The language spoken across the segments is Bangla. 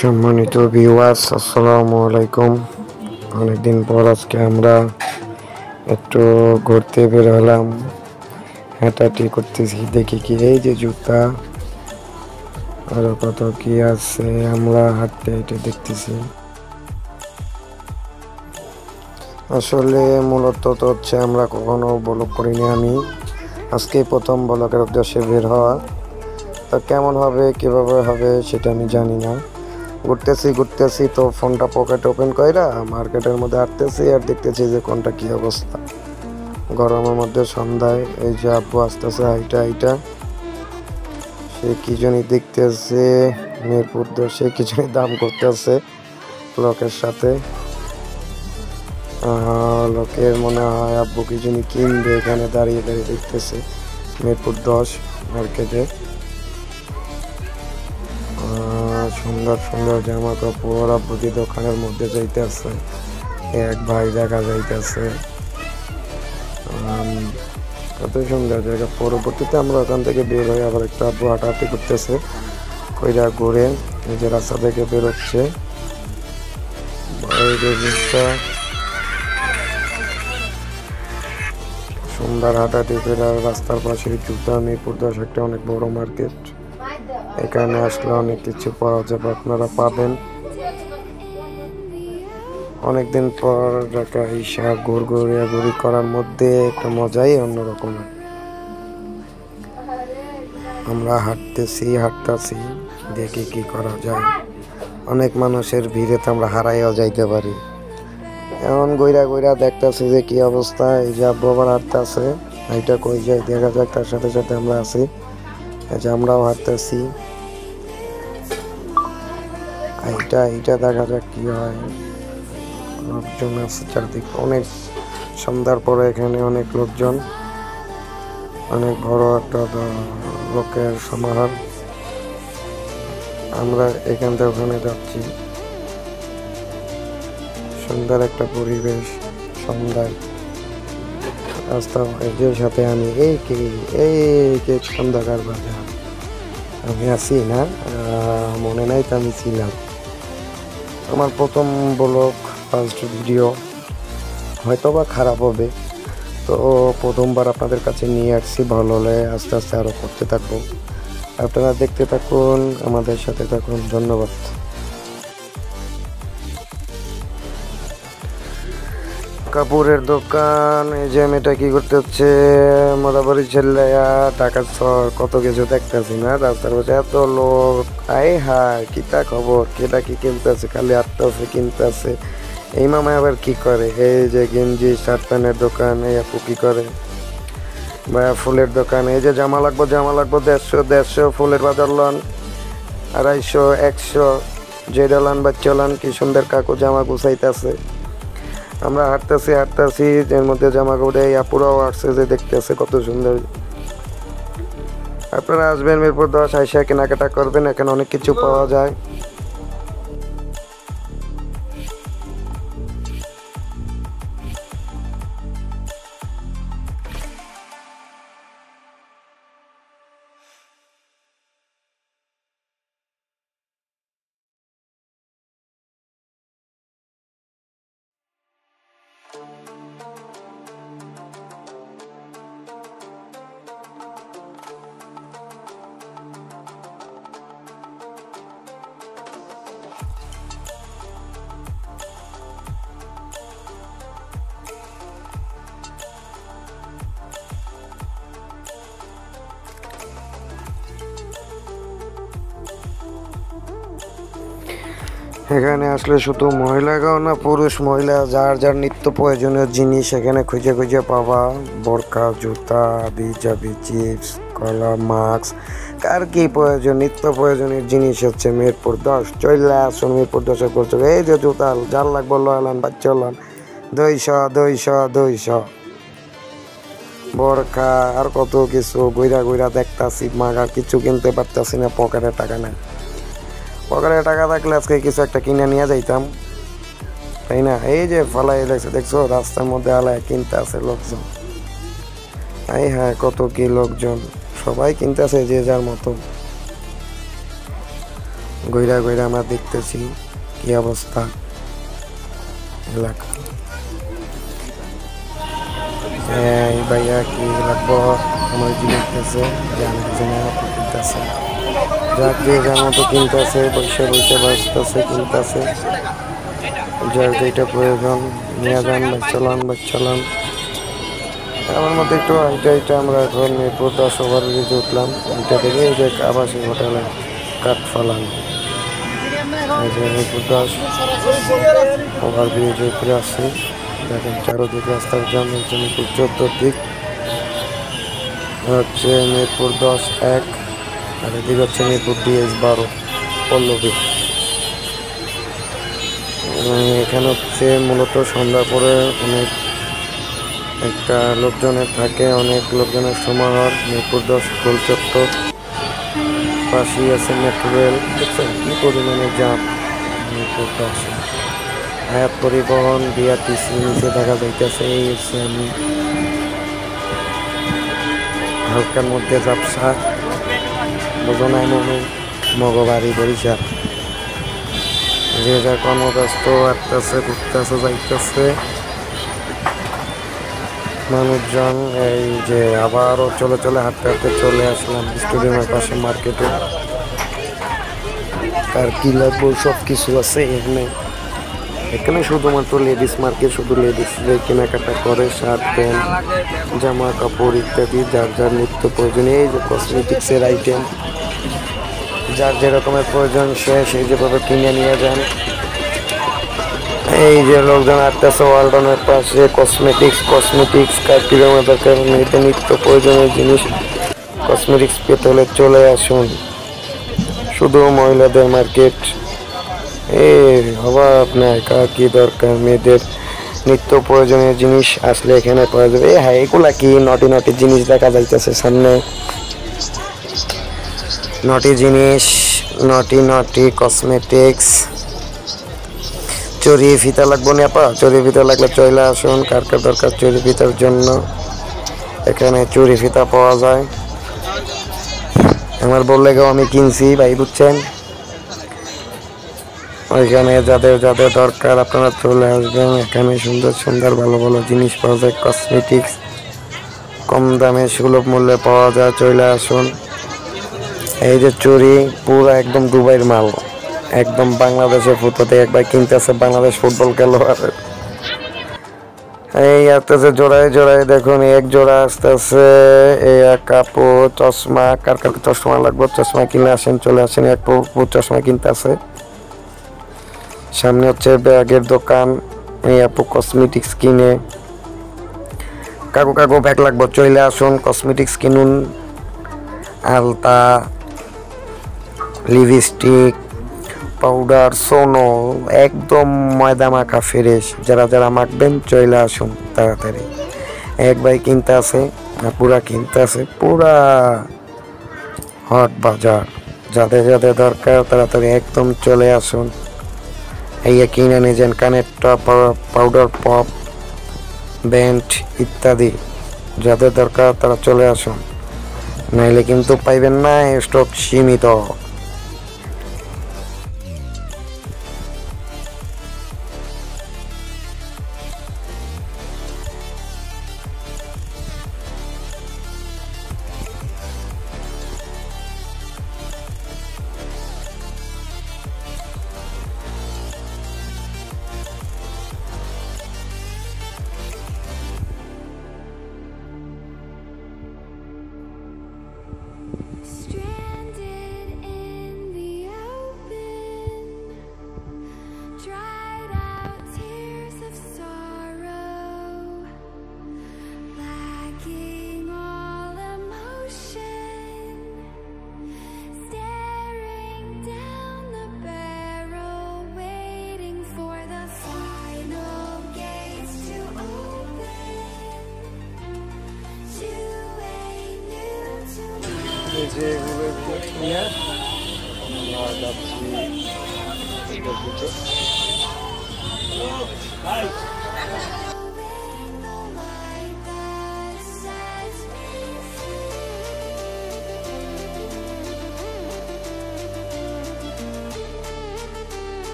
সম্মানিত ভিউয়ার্স, আসসালামু আলাইকুম। অনেকদিন পর আজকে আমরা একটু ঘুরতে বের হলাম, হাঁটাহাঁটি করতেছি। দেখি কি এই যে জুতা আরো কত কি আছে, আমরা হাঁটতে হাঁটে দেখতেছি। আসলে মূলত তো হচ্ছে আমরা কখনো ব্লগ করিনি, আমি আজকে প্রথম ব্লগের উদ্দেশ্যে বের হওয়া। তা কেমন হবে কিভাবে হবে সেটা আমি জানি না। ঘুরতেছি তো ফোনটা পকেট ওপেন কইরা মার্কেটের মধ্যে হাঁটতেছি আর দেখতেছি যে কোনটা কি অবস্থা। গরমের মধ্যে সন্ধ্যায় এই যে আব্বু আসতেছে হাইটা সে কি জানি দেখতেছে, মিরপুর সে কি জানি দাম করতেছে লোকের সাথে। লোকের মনে হয় আব্বু কি জানি কিনবে, এখানে দাঁড়িয়ে দাঁড়িয়ে দেখতেছে মিরপুর 10 মার্কেটে। সুন্দর সুন্দর জামা কাপড় আব্বুকে দোকানের মধ্যে যাইতেছে, এক ভাই দেখা যাইতেছে। কত সুন্দর জায়গা। পরবর্তীতে আমরা ওখান থেকে বের হয়ে আবার একটু আব্বু হাঁটাহাঁটি করতেছে, কইরা ঘুরে নিজের রাস্তা থেকে বেরোচ্ছে। সুন্দর হাঁটাহাঁটি করে রাস্তার পাশে জুতা, মিরপুর 10 একটা অনেক বড় মার্কেট। এখানে আসলে অনেক কিছু পাওয়া যাবে, আপনারা পাবেন। অনেকদিন পর ঢাকা ইসা ঘুরি করার মধ্যে একটা মজাই অন্যরকম। আমরা হাঁটতেছি দেখি কি করা যায়। অনেক মানুষের ভিড়ে তো আমরা হারাইও যাইতে পারি। এমন গইরা দেখতেছি যে কি অবস্থা। এই যে আব্বু আবার হাঁটতেছে, এইটা কই যায় দেখা যাক, তার সাথে সাথে আমরা আছি। এই যে আমরাও হাঁটতেছি, এইটা দেখা যাক কি হয়। লোকজন আছে চারদিকে, অনেক সন্ধ্যার পরে এখানে অনেক লোকজন, অনেক বড় একটা লোকের সমাহার। আমরা এখান থেকে ওখানে যাচ্ছি। সুন্দর একটা পরিবেশ সন্ধ্যায়। রাস্তা যে সাথে আমি এই কে সন্ধ্যাকার বাজার আমি আছি না, মনে নাই তো আমি ছিলাম। আমার প্রথম ব্লগ, ফার্স্ট ভিডিও, হয়তো বা খারাপ হবে, তো প্রথমবার আপনাদের কাছে নিয়ে আসছি। ভালো হলে আস্তে আস্তে আরও করতে থাকবো। আপনারা দেখতে থাকুন, আমাদের সাথে থাকুন। ধন্যবাদ। কাপড়ের দোকান। এই যে মেয়েটা কি করতে হচ্ছে, মোটামুটি ছেলে টাকা কত কিছু দেখতেছি না। রাস্তার পাশে এত লোক, হায় কিতা খবর, কেটা কি কিনতেছে, খালি আটতেছে কিনতেছে। এই মামা আবার কি করে, এই যে গেঞ্জি শার্ট প্যান্টের দোকান। এই আপু কি করে, ভাইয়া ফুলের দোকান। এই যে জামা লাগবো 150 ফুলের বাজার লন 250 100 যেটা লন বাচ্চা লন। কি সুন্দর কাকু জামা গুছাইতেছে। আমরা হাঁটতেছি এর মধ্যে জামা কাপড়। এই আপুরাও আসছে যে দেখতেছে কত সুন্দর। আপনারা আসবেন মিরপুর 10, আইসা কেনাকাটা করবেন, এখানে অনেক কিছু পাওয়া যায়। এখানে আসলে শুধু মহিলারাও না, পুরুষ মহিলা যার যার নিত্য প্রয়োজনীয় জিনিস এখানে খুঁজে পাবা। বোরকা, জুতা, বিজাবি, চিপস, কলা, মাস্ক, কার কি প্রয়োজন, নিত্য প্রয়োজনীয় জিনিস হচ্ছে মিরপুর 10। চলে আসুন মিরপুর 10 করছো। এই যে জুতা যার লাগবো লয়ালান বাচ্চা লন 200 বোরকা আর কত কিছু। ঘুরা দেখতাছি, মাগা কিছু কিনতে পারতাছি না, পকেটে টাকা নেই। পকেটে টাকা থাকলে আজকে কিছু একটা কিনে নিয়ে যাইতাম, তাই না? এই যে ফালাই দেখছো রাস্তার মধ্যে আলায় কিনতে আছে লোকজন। হ্যাঁ কত কি লোকজন, সবাই কিনতে আছে যে যার মতো। ঘুরা ঘুরা আমরা দেখতেছি কি অবস্থা এলাকা। এই ভাইয়া কি লাগবো আমার কি দেখতেছে যে আমি কিনতেছে, যাক যে যার মতো কিনতেছে, বসে বসে বাঁচতেছে কিনতেছে, যার যেটা প্রয়োজন নিয়ে যান, বাচ্চালান। আমার মধ্যে একটু এটা আমরা এখন মিরপুর 10 ওভারব্রিজে উঠলাম। এটা থেকে এই যে আবাসিক হোটেলে কাঠফালান, এই যে মিরপুর 10 ওভারব্রিজে উপরে আসছি। দেখেন চারোদিক রাস্তার জাম হচ্ছে। মিরপুর 14 দিক হচ্ছে মিরপুর 10-1, আর এদিক হচ্ছে মিরপুর DS-12 পল্লবী। এখানে হচ্ছে মূলত সন্ধ্যা পরে অনেক একটা লোকজনের থাকে, অনেক লোকজনের সমাহার। মিরপুর 10 গোল চত্বর, পাশেই আছে মেট্রো রেল। দেখছেন কি পরিমাণে জাম মিরপুর 10। হায়াত পরিবহন BRTC নিচে দেখা যাইতেছে। এই হচ্ছে আমি হালকার মধ্যে ব্যবসা বোঝনায় মগবাড়ি বরিশাল। যে যা কর্মব্যস্ত আসতেছে, ঘুরতেছে, যাইতেছে মানুষজন। এই যে আবারও চলে হাঁটতে চলে আসলাম স্টেডিয়ামের পাশে মার্কেটে। আর কি লাগবো সব কিছু আছে এখানে শুধুমাত্র লেডিস মার্কেট, শুধু লেডিস কেনাকাটা করে, শার্ট প্যান্ট জামা কাপড় ইত্যাদি যার নিত্য প্রয়োজনীয়। এই যে কসমেটিক্সের আইটেম যার যে রকমের প্রয়োজন সে সেই যেভাবে কিনে নিয়ে যান। এই যে লোকজন আসতেছে ওয়ালটনের পাশে, কসমেটিক্স কিলোমিটার মেয়েতে নিত্য প্রয়োজনীয় জিনিস কসমেটিক্স পেতে হলে চলে আসুন। শুধু মহিলাদের মার্কেট, অভাব নাই, কার কি দরকার, মেয়েদের নিত্য প্রয়োজনীয় জিনিস আসলে এখানে পাওয়া যাবে। হ্যাঁ, এগুলা কি নটি জিনিস দেখা যাইতেছে সামনে, নটি জিনিস, নটি কসমেটিক্স। চড়ি ফিতা লাগবো না আপা? চড়ি ফিতা লাগলে চলে আসুন। কার দরকার চড়ি ফিতার জন্য এখানে চড়ি ফিতা পাওয়া যায়। আমার বললে গেও আমি কিনছি ভাই, বুঝছেন। ওইখানে যাদের দরকার আপনারা চলে আসবেন। এখানে সুন্দর ভালো জিনিস পাওয়া যায়, কসমেটিক্স কম দামে সুলভ মূল্যে পাওয়া যায়, চলে আসুন। এই যে চুরি পুরো একদম দুবাইয়ের মাল, একদম বাংলাদেশের ফুটপাতে একবার কিনতেছে বাংলাদেশ ফুটবল খেলোয়াড়। এই আসতেছে জোড়ায় দেখুন, এক জোড়া আসতেছে। এই এক কাপড় চশমা, কার চশমা লাগবে চশমা কিনে আসেন, চলে আসেন। এক চশমা কিনতে আছে। সামনে হচ্ছে ব্যাগের দোকান। এই আপু কসমেটিক্স কিনে, কাকু ব্যাগ লাগবে চলে আসুন, কসমেটিক্স কিনুন। আলতা, লিপস্টিক, পাউডার, সোনো একদম ময়দা মাখা ফ্রেশ। যারা মাখবেন চলে আসুন তাড়াতাড়ি। এক ভাই কিনতে আছে, পুরা কিনতে আছে, পুরা হট বাজার। যাদের দরকার তাড়াতাড়ি একদম চলে আসুন। এই কিনে নিয়ে যান কানের টপ, পাউডার পপ, ব্যান্ড ইত্যাদি। যাদের দরকার তারা চলে আসুন, নাইলে কিন্তু পাইবেন না, স্টক সীমিত। Stranded in the open, dried out tears of sorrow, lacking all emotion, staring down the barrel, waiting for the final gates to open to a new tomorrow. এই যে এগুলো নিয়ে আমরা যাচ্ছি এটার দিকে।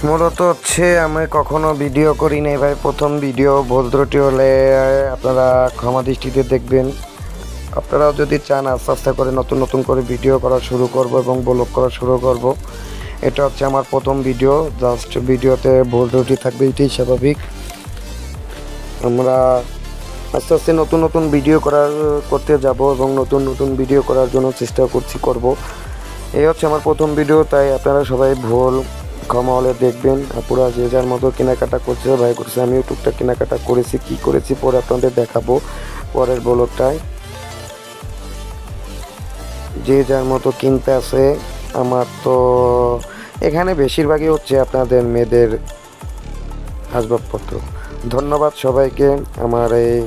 মূলত হচ্ছে আমি কখনো ভিডিও করি নাই ভাই, প্রথম ভিডিও। ভুল ত্রুটি হলে আপনারা ক্ষমা দৃষ্টিতে দেখবেন। আপনারাও যদি চান আস্তে আস্তে করে নতুন নতুন করে ভিডিও করা শুরু করব এবং ব্লগ করা শুরু করব। এটা হচ্ছে আমার প্রথম ভিডিও, জাস্ট ভিডিওতে ভুল ত্রুটি থাকবে, এটাই স্বাভাবিক। আমরা আস্তে আস্তে নতুন নতুন ভিডিও করতে যাব এবং নতুন নতুন ভিডিও করার জন্য চেষ্টা করব। এই হচ্ছে আমার প্রথম ভিডিও, তাই আপনারা সবাই ভুল ক্ষমা হলে দেখবেন। আপুরা যে যার মতো কেনাকাটা করছে, ভাই করছে, আমিও টুকটাক কেনাকাটা করেছি। কি করেছি পরে আপনাদের দেখাবো পরের ব্লগটায়। যে যার মতো কিনতে আছে। আমার তো এখানে বেশিরভাগই হচ্ছে আপনাদের মেয়েদের আসবাবপত্র। ধন্যবাদ সবাইকে আমার এই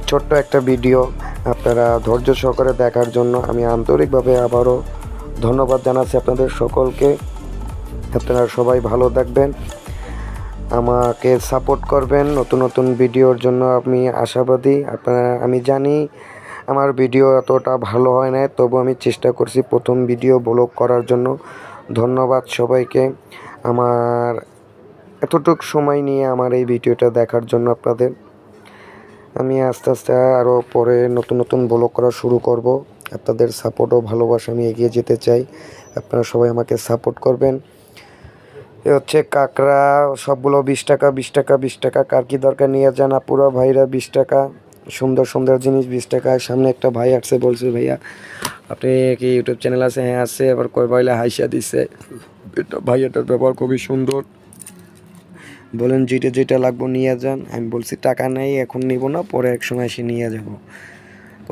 ছোট্ট একটা ভিডিও আপনারা ধৈর্য সহকারে দেখার জন্য আমি আন্তরিকভাবে আবারও ধন্যবাদ জানাচ্ছি আপনাদের সকলকে। আপনারা সবাই ভালো থাকবেন, আমাকে সাপোর্ট করবেন নতুন নতুন ভিডিওর জন্য। আমি আশাবাদী। আমি জানি আমার ভিডিও এতটা ভালো হয় না, তবু আমি চেষ্টা করছি প্রথম ভিডিও ব্লগ করার জন্য। ধন্যবাদ সবাইকে আমার এতটুকু সময় নিয়ে আমার এই ভিডিওটা দেখার জন্য আপনাদের। আমি আস্তে আস্তে আরও পরে নতুন নতুন ব্লগ করা শুরু করব। আপনাদের সাপোর্ট ও ভালোবাসা আমি এগিয়ে যেতে চাই। আপনারা সবাই আমাকে সাপোর্ট করবেন। এ হচ্ছে কাঁকড়া, সবগুলো 20 টাকা 20 টাকা 20 টাকা। কার কি দরকার নিয়ে যান আপুরা ভাইরা, 20 টাকা। সুন্দর সুন্দর জিনিস 20 টাকা। সামনে একটা ভাই আসছে, বলছে ভাইয়া আপনি কি ইউটিউব চ্যানেল আছে? হ্যাঁ আছে। আবার কয় বইলে হাইসা দিছে। এটা ভাইয়াটার ব্যবহার খুবই সুন্দর। বলেন যেটা যেটা লাগবে নিয়ে যান। আমি বলছি টাকা নেই, এখন নিব না, পরে এক সময় এসে নিয়ে যাব।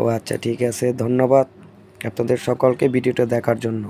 ও আচ্ছা ঠিক আছে, ধন্যবাদ আপনাদের সকলকে ভিডিওটা দেখার জন্য।